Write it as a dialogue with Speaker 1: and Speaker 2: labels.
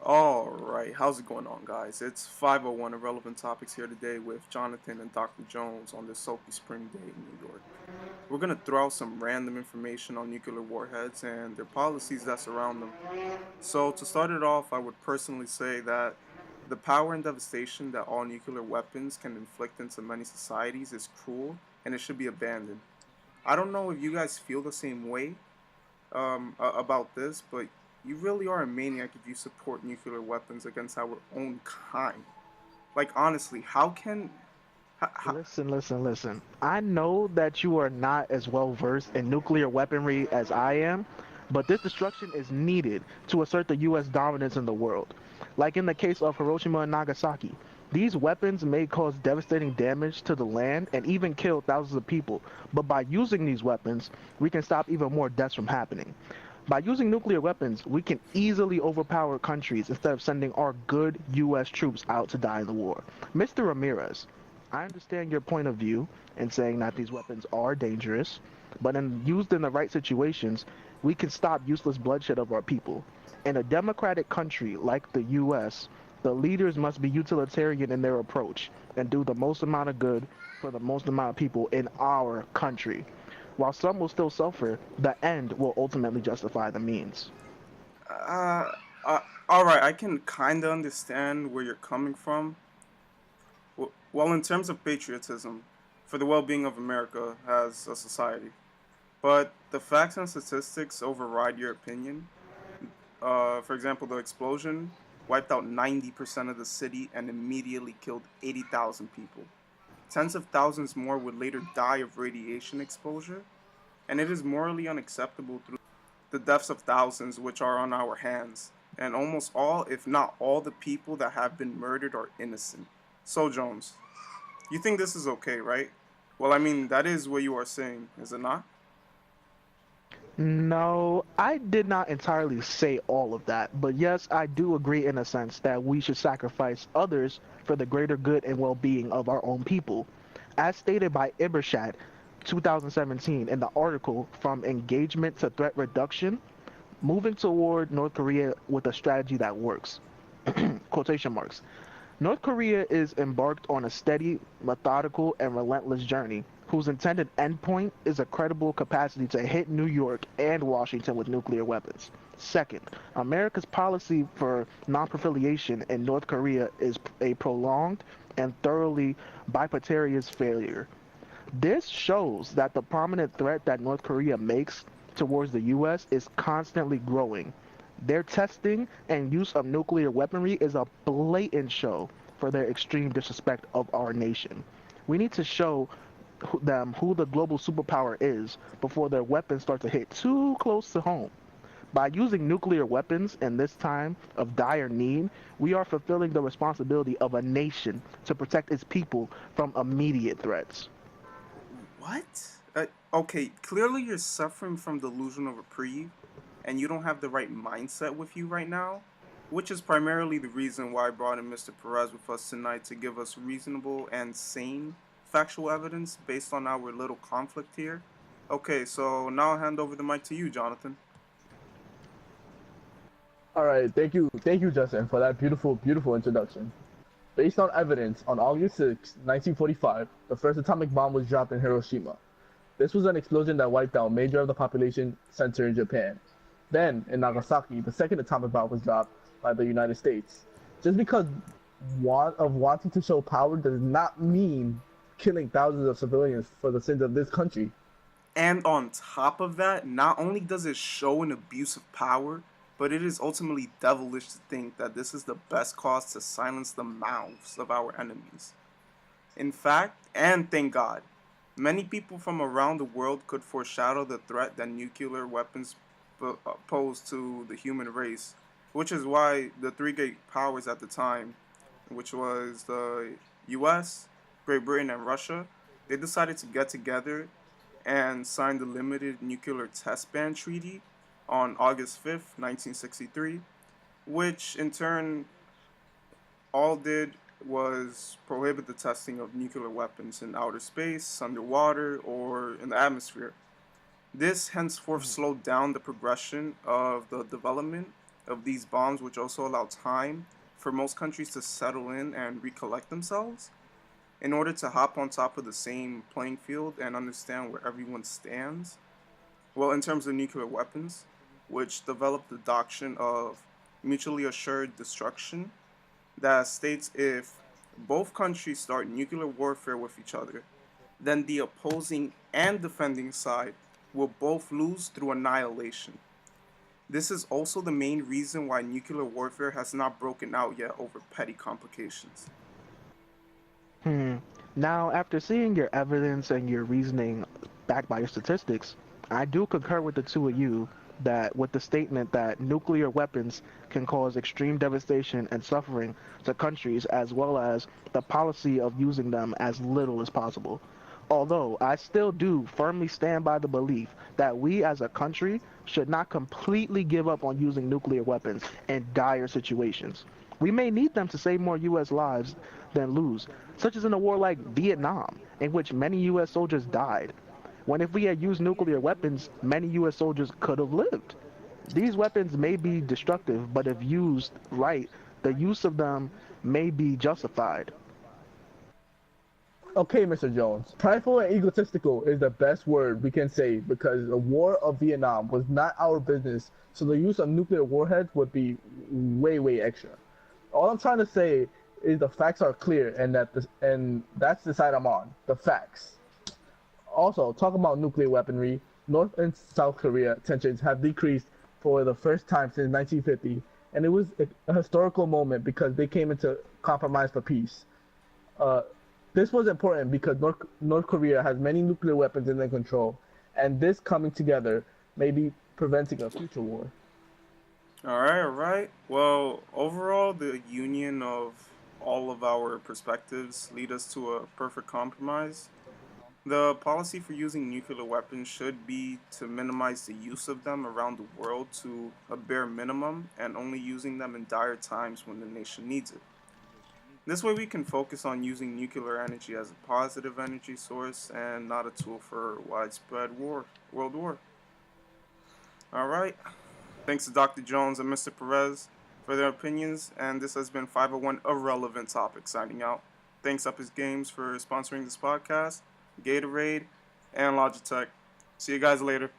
Speaker 1: Alright, how's it going on, guys? It's 501 Irrelevant Topics here today with Jonathan and Dr. Jones on this sultry spring day in New York. We're gonna throw out some random information on nuclear warheads and their policies that surround them. So, to start it off, I would personally say that the power and devastation that all nuclear weapons can inflict into many societies is cruel and it should be abandoned. I don't know if you guys feel the same way about this, but you really are a maniac if you support nuclear weapons against our own kind. Like, honestly, how can.
Speaker 2: Listen. I know that you are not as well versed in nuclear weaponry as I am, but this destruction is needed to assert the US dominance in the world. Like in the case of Hiroshima and Nagasaki, these weapons may cause devastating damage to the land and even kill thousands of people, but by using these weapons, we can stop even more deaths from happening. By using nuclear weapons, we can easily overpower countries instead of sending our good US troops out to die in the war. Mr. Ramirez, I understand your point of view in saying that these weapons are dangerous, but used in the right situations, we can stop useless bloodshed of our people. In a democratic country like the US, the leaders must be utilitarian in their approach and do the most amount of good for the most amount of people in our country. While some will still suffer, the end will ultimately justify the means.
Speaker 1: Uh, uh, Alright, I can kinda understand where you're coming from. Well, in terms of patriotism, for the well being of America as a society. But the facts and statistics override your opinion. For example, the explosion wiped out 90% of the city and immediately killed 80,000 people. Tens of thousands more would later die of radiation exposure, and it is morally unacceptable through the deaths of thousands which are on our hands. And almost all, if not all, the people that have been murdered are innocent. So, Jones, you think this is okay, right? Well, I mean, that is what you are saying, is it not?
Speaker 2: No, I did not entirely say all of that, but yes, I do agree in a sense that we should sacrifice others for the greater good and well-being of our own people. As stated by Ibershad 2017 in the article From Engagement to Threat Reduction, moving toward North Korea with a strategy that works. Quotation marks. North Korea is embarked on a steady, methodical, and relentless journey whose intended endpoint is a credible capacity to hit New York and Washington with nuclear weapons. Second, America's policy for non-proliferation in North Korea is a prolonged and thoroughly bipartisan failure. This shows that the prominent threat that North Korea makes towards the US is constantly growing. Their testing and use of nuclear weaponry is a blatant show for their extreme disrespect of our nation. We need to show them who the global superpower is before their weapons start to hit too close to home. By using nuclear weapons in this time of dire need, we are fulfilling the responsibility of a nation to protect its people from immediate threats.
Speaker 1: What? Okay, clearly you're suffering from delusional reprieve, and you don't have the right mindset with you right now, which is primarily the reason why I brought in Mr. Perez with us tonight to give us reasonable and sane factual evidence based on our little conflict here. Okay, so now I'll hand over the mic to you, Jonathan.
Speaker 3: All right, thank you, Justin, for that beautiful introduction. Based on evidence, on August 6, 1945, the first atomic bomb was dropped in Hiroshima. This was an explosion that wiped out major of the population center in Japan. Then, in Nagasaki, the second atomic bomb was dropped by the United States. Just because wanting to show power does not mean killing thousands of civilians for the sins of this country.
Speaker 1: And on top of that, not only does it show an abuse of power, but it is ultimately devilish to think that this is the best cause to silence the mouths of our enemies. In fact, and thank God, many people from around the world could foreshadow the threat that nuclear weapons pose to the human race, which is why the three great powers at the time, which was the US, Great Britain, and Russia, they decided to get together and sign the Limited Nuclear Test Ban Treaty on August 5th, 1963, which in turn all did was prohibit the testing of nuclear weapons in outer space, underwater, or in the atmosphere. This henceforth slowed down the progression of the development of these bombs, which also allow time for most countries to settle in and recollect themselves in order to hop on top of the same playing field and understand where everyone stands. Well, in terms of nuclear weapons, which developed the doctrine of mutually assured destruction that states if both countries start nuclear warfare with each other, then the opposing and defending side will both lose through annihilation. This is also the main reason why nuclear warfare has not broken out yet over petty complications.
Speaker 2: Hmm. Now, after seeing your evidence and your reasoning backed by your statistics, I do concur with the two of you that with the statement that nuclear weapons can cause extreme devastation and suffering to countries as well as the policy of using them as little as possible. Although I still do firmly stand by the belief that we as a country should not completely give up on using nuclear weapons in dire situations. We may need them to save more U.S. lives than lose, such as in a war like Vietnam, in which many U.S. soldiers died. When if we had used nuclear weapons, many U.S. soldiers could have lived. These weapons may be destructive, but if used right, the use of them may be justified.
Speaker 3: Okay, Mr. Jones. Prideful and egotistical is the best word we can say because the war of Vietnam was not our business, so the use of nuclear warheads would be way, way extra. All I'm trying to say is the facts are clear and that's the side I'm on. The facts. Also, talk about nuclear weaponry. North and South Korea tensions have decreased for the first time since 1950, and it was a historical moment because they came into compromise for peace. Uh, this was important because North Korea has many nuclear weapons in their control, and this coming together may be preventing a future war.
Speaker 1: All right. Well, overall, the union of all of our perspectives lead us to a perfect compromise. The policy for using nuclear weapons should be to minimize the use of them around the world to a bare minimum and only using them in dire times when the nation needs it. This way, we can focus on using nuclear energy as a positive energy source and not a tool for widespread world war. All right. Thanks to Dr. Jones and Mr. Perez for their opinions, and this has been 501 Irrelevant Topic signing out. Thanks Up His Games for sponsoring this podcast, Gatorade, and Logitech. See you guys later.